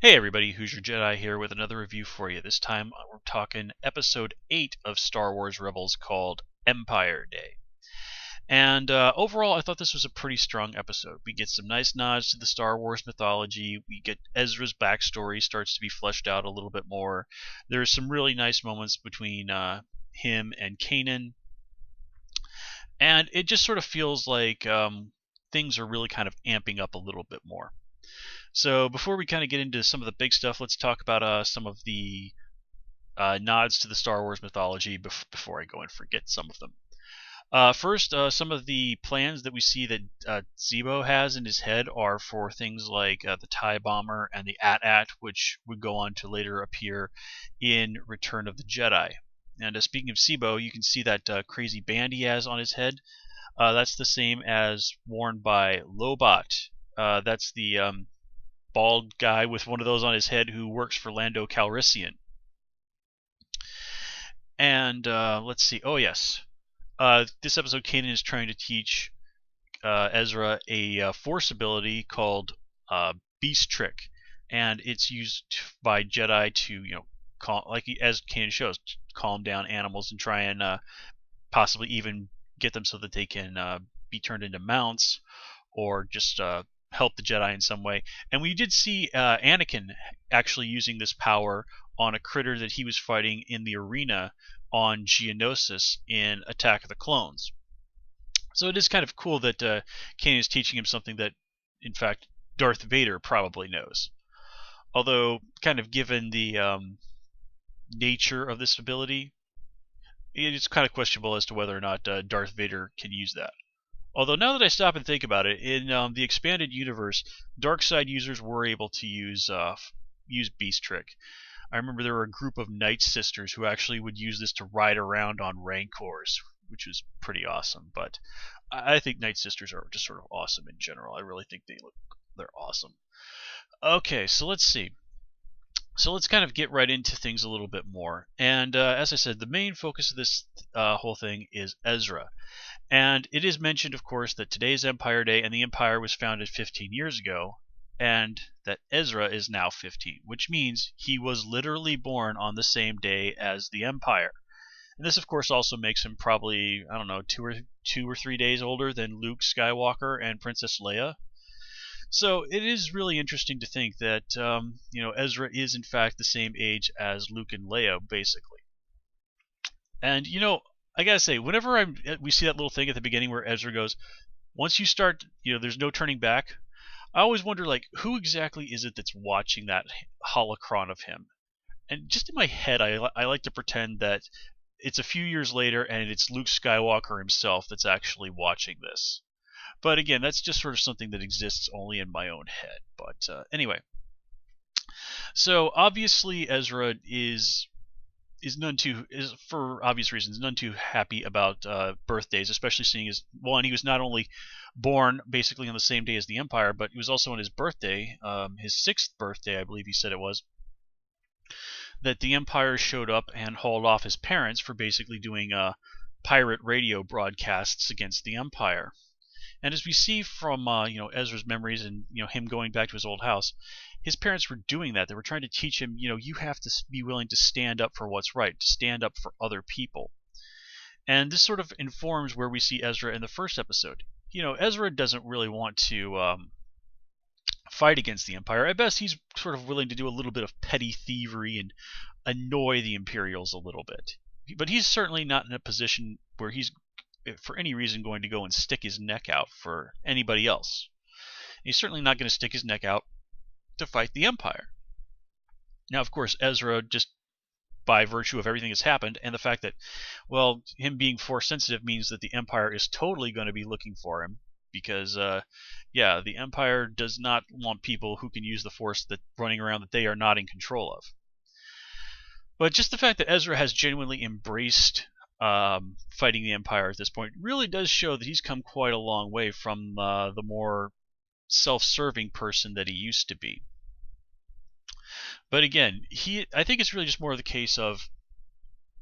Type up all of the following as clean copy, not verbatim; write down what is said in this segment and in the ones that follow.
Hey everybody, Who's Your Jedi here with another review for you. This time we're talking episode 8 of Star Wars Rebels called Empire Day. And overall, I thought this was a pretty strong episode. We get some nice nods to the Star Wars mythology. We get Ezra's backstory starts to be fleshed out a little bit more. There's some really nice moments between him and Kanan. And it just sort of feels like things are really kind of amping up a little bit more. So before we kind of get into some of the big stuff, let's talk about some of the nods to the Star Wars mythology before I go and forget some of them. First, some of the plans that we see that Zebo has in his head are for things like the TIE Bomber and the AT-AT, which would go on to later appear in Return of the Jedi. And speaking of Zebo, you can see that crazy band he has on his head. That's the same as worn by Lobot. That's the bald guy with one of those on his head who works for Lando Calrissian. And let's see. Oh yes, this episode Kanan is trying to teach Ezra a force ability called Beast Trick, and it's used by Jedi to as Kanan shows, calm down animals and try and possibly even get them so that they can be turned into mounts or just help the Jedi in some way. And we did see Anakin actually using this power on a critter that he was fighting in the arena on Geonosis in Attack of the Clones. So it is kind of cool that Kanan is teaching him something that, in fact, Darth Vader probably knows. Although, kind of given the nature of this ability, it's kind of questionable as to whether or not Darth Vader can use that. Although now that I stop and think about it, in the expanded universe, dark side users were able to use Beast Trick. I remember there were a group of Night Sisters who actually would use this to ride around on Rancors, which was pretty awesome. But I think Night Sisters are just sort of awesome in general. I really think they're awesome. Okay, so let's see. So let's kind of get right into things a little bit more. And as I said, the main focus of this whole thing is Ezra. And it is mentioned, of course, that today is Empire Day and the Empire was founded 15 years ago, and that Ezra is now 15, which means he was literally born on the same day as the Empire. And this, of course, also makes him probably, I don't know, two or 3 days older than Luke Skywalker and Princess Leia. So it is really interesting to think that Ezra is in fact the same age as Luke and Leia, basically. And I gotta say, whenever we see that little thing at the beginning where Ezra goes, once you start, there's no turning back. I always wonder, like, who exactly is it that's watching that holocron of him? And just in my head, I like to pretend that it's a few years later and it's Luke Skywalker himself that's actually watching this. But again, that's just sort of something that exists only in my own head. But anyway, so obviously Ezra is for obvious reasons none too happy about birthdays, especially seeing as one, he was not only born basically on the same day as the Empire, but he was also on his birthday, his 6th birthday, I believe he said it was, that the Empire showed up and hauled off his parents for basically doing pirate radio broadcasts against the Empire. And as we see from Ezra's memories and him going back to his old house, his parents were doing that. They were trying to teach him, you have to be willing to stand up for what's right, to stand up for other people. And this sort of informs where we see Ezra in the first episode. Ezra doesn't really want to fight against the Empire. At best, he's sort of willing to do a little bit of petty thievery and annoy the Imperials a little bit. But he's certainly not in a position where he's, for any reason, going to go and stick his neck out for anybody else. He's certainly not going to stick his neck out to fight the Empire. Now, of course, Ezra, just by virtue of everything that's happened and the fact that, well, him being force sensitive means that the Empire is totally going to be looking for him because, the Empire does not want people who can use the force running around that they are not in control of. But just the fact that Ezra has genuinely embraced fighting the Empire at this point really does show that he's come quite a long way from the more self-serving person that he used to be. But again, I think it's really just more of the case of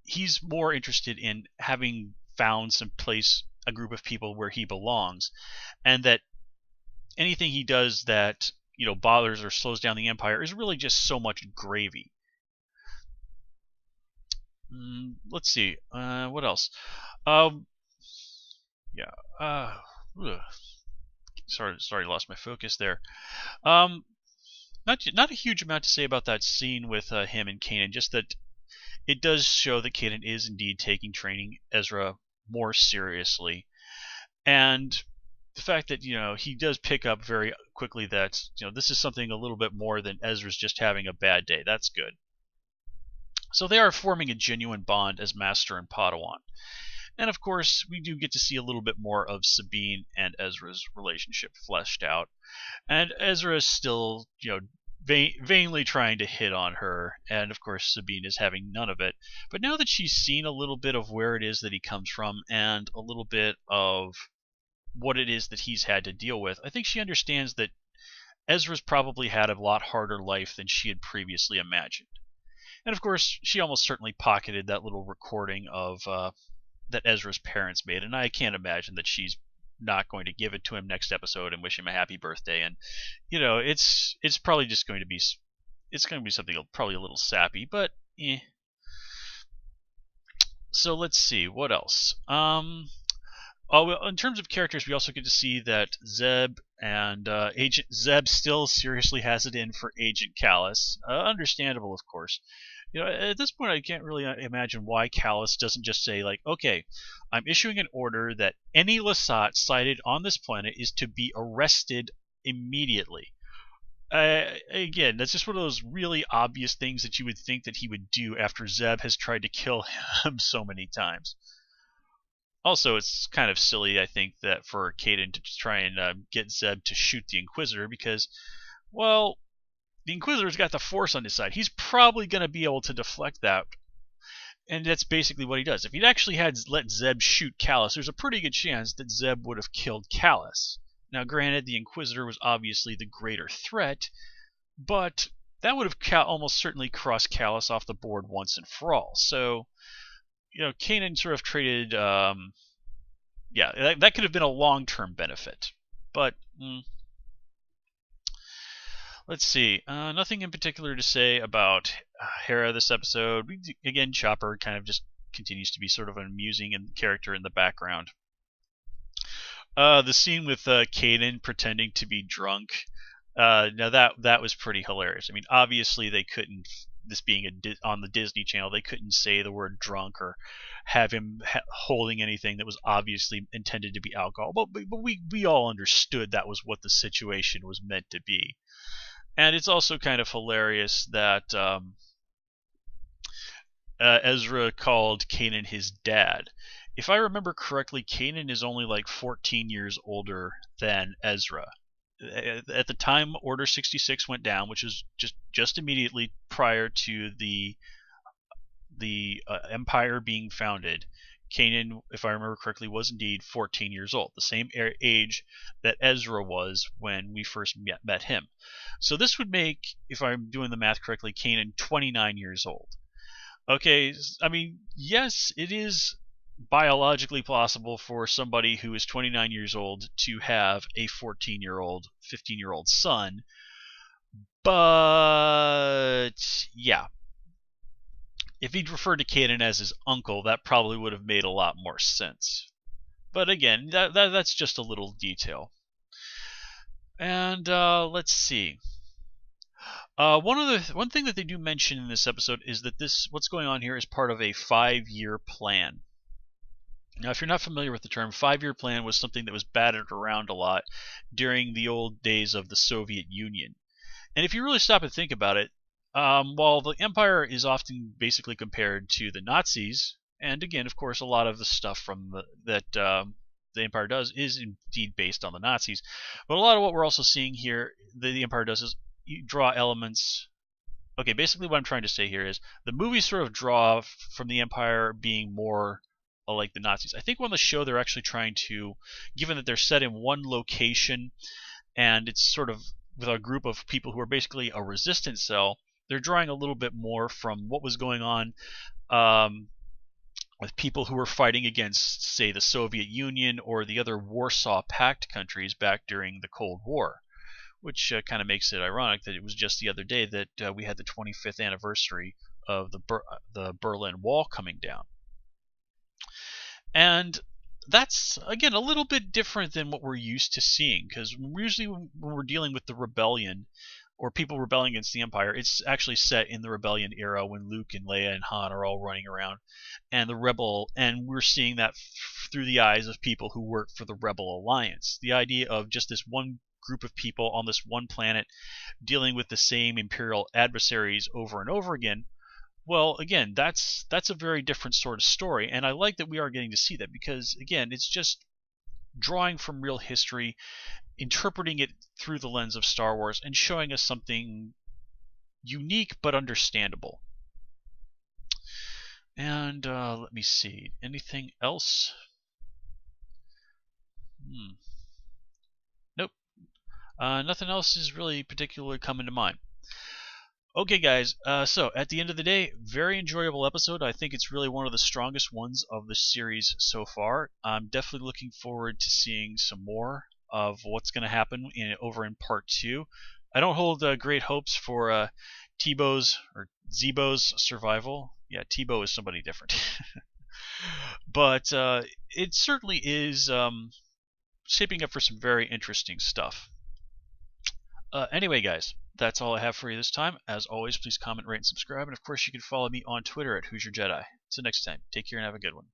he's more interested in having found some place, a group of people where he belongs, and that anything he does that bothers or slows down the Empire is really just so much gravy. Let's see. What else? Yeah. Sorry, lost my focus there. Not a huge amount to say about that scene with him and Kanan. Just that it does show that Kanan is indeed taking training Ezra more seriously, and the fact that he does pick up very quickly that this is something a little bit more than Ezra's just having a bad day. That's good. So they are forming a genuine bond as Master and Padawan. And of course, we do get to see a little bit more of Sabine and Ezra's relationship fleshed out. And Ezra is still, vainly trying to hit on her. And of course, Sabine is having none of it. But now that she's seen a little bit of where it is that he comes from and a little bit of what it is that he's had to deal with, I think she understands that Ezra's probably had a lot harder life than she had previously imagined. And of course, she almost certainly pocketed that little recording of that Ezra's parents made, and I can't imagine that she's not going to give it to him next episode and wish him a happy birthday. And it's probably just going to be something probably a little sappy, but eh. So let's see what else. In terms of characters, we also get to see that Zeb and Agent Zeb still seriously has it in for Agent Kallus. Understandable, of course. At this point, I can't really imagine why Kallus doesn't just say, like, okay, I'm issuing an order that any Lasat sighted on this planet is to be arrested immediately. Again, that's just one of those really obvious things that you would think that he would do after Zeb has tried to kill him so many times. Also, it's kind of silly, I think, that for Kanan to try and get Zeb to shoot the Inquisitor because, well, the Inquisitor's got the Force on his side. He's probably going to be able to deflect that. And that's basically what he does. If he'd actually had let Zeb shoot Kallus, there's a pretty good chance that Zeb would have killed Kallus. Now, granted, the Inquisitor was obviously the greater threat, but that would have almost certainly crossed Kallus off the board once and for all. So, Kanan sort of traded, that could have been a long-term benefit. But, let's see. Nothing in particular to say about Hera this episode. Again, Chopper kind of just continues to be sort of an amusing character in the background. The scene with Kanan pretending to be drunk. Now that was pretty hilarious. I mean, obviously they couldn't. This being on the Disney Channel, they couldn't say the word drunk or have him holding anything that was obviously intended to be alcohol. But we all understood that was what the situation was meant to be. And it's also kind of hilarious that Ezra called Kanan his dad. If I remember correctly, Kanan is only like 14 years older than Ezra. At the time Order 66 went down, which is just immediately prior to the Empire being founded, Kanan, if I remember correctly, was indeed 14 years old, the same age that Ezra was when we first met him. So this would make, if I'm doing the math correctly, Kanan 29 years old. Okay, I mean, yes, it is biologically possible for somebody who is 29 years old to have a 14-year-old, 15-year-old son, but yeah. If he'd referred to Kanan as his uncle, that probably would have made a lot more sense. But again, that's just a little detail. And let's see. One thing that they do mention in this episode is that what's going on here is part of a 5-year plan. Now, if you're not familiar with the term, 5-year plan was something that was battered around a lot during the old days of the Soviet Union. And if you really stop and think about it, while the Empire is often basically compared to the Nazis, and again, of course, a lot of the stuff from that the Empire does is indeed based on the Nazis, but a lot of what we're also seeing here, the Empire does, is you draw elements. Okay, basically what I'm trying to say here is the movies sort of draw from the Empire being more like the Nazis. I think on the show they're actually trying to, given that they're set in one location and it's sort of with a group of people who are basically a resistance cell, they're drawing a little bit more from what was going on with people who were fighting against, say, the Soviet Union or the other Warsaw Pact countries back during the Cold War, which kind of makes it ironic that it was just the other day that we had the 25th anniversary of the Berlin Wall coming down. And that's, again, a little bit different than what we're used to seeing, because usually when we're dealing with the rebellion or people rebelling against the Empire, it's actually set in the rebellion era when Luke and Leia and Han are all running around, and we're seeing that through the eyes of people who work for the Rebel Alliance. The idea of just this one group of people on this one planet dealing with the same Imperial adversaries over and over again. Well, again, that's a very different sort of story, and I like that we are getting to see that because, again, it's just drawing from real history, interpreting it through the lens of Star Wars, and showing us something unique but understandable. And let me see, anything else? Nope. Nothing else is really particularly coming to mind. Okay, guys, so at the end of the day, very enjoyable episode. I think it's really one of the strongest ones of the series so far. I'm definitely looking forward to seeing some more of what's going to happen over in part 2. I don't hold great hopes for Tebow's or Zebo's survival. Yeah, Tebow is somebody different. But it certainly is shaping up for some very interesting stuff. Anyway, guys, that's all I have for you this time. As always, please comment, rate, and subscribe. And of course, you can follow me on Twitter at Who's Your Jedi. Until next time, take care and have a good one.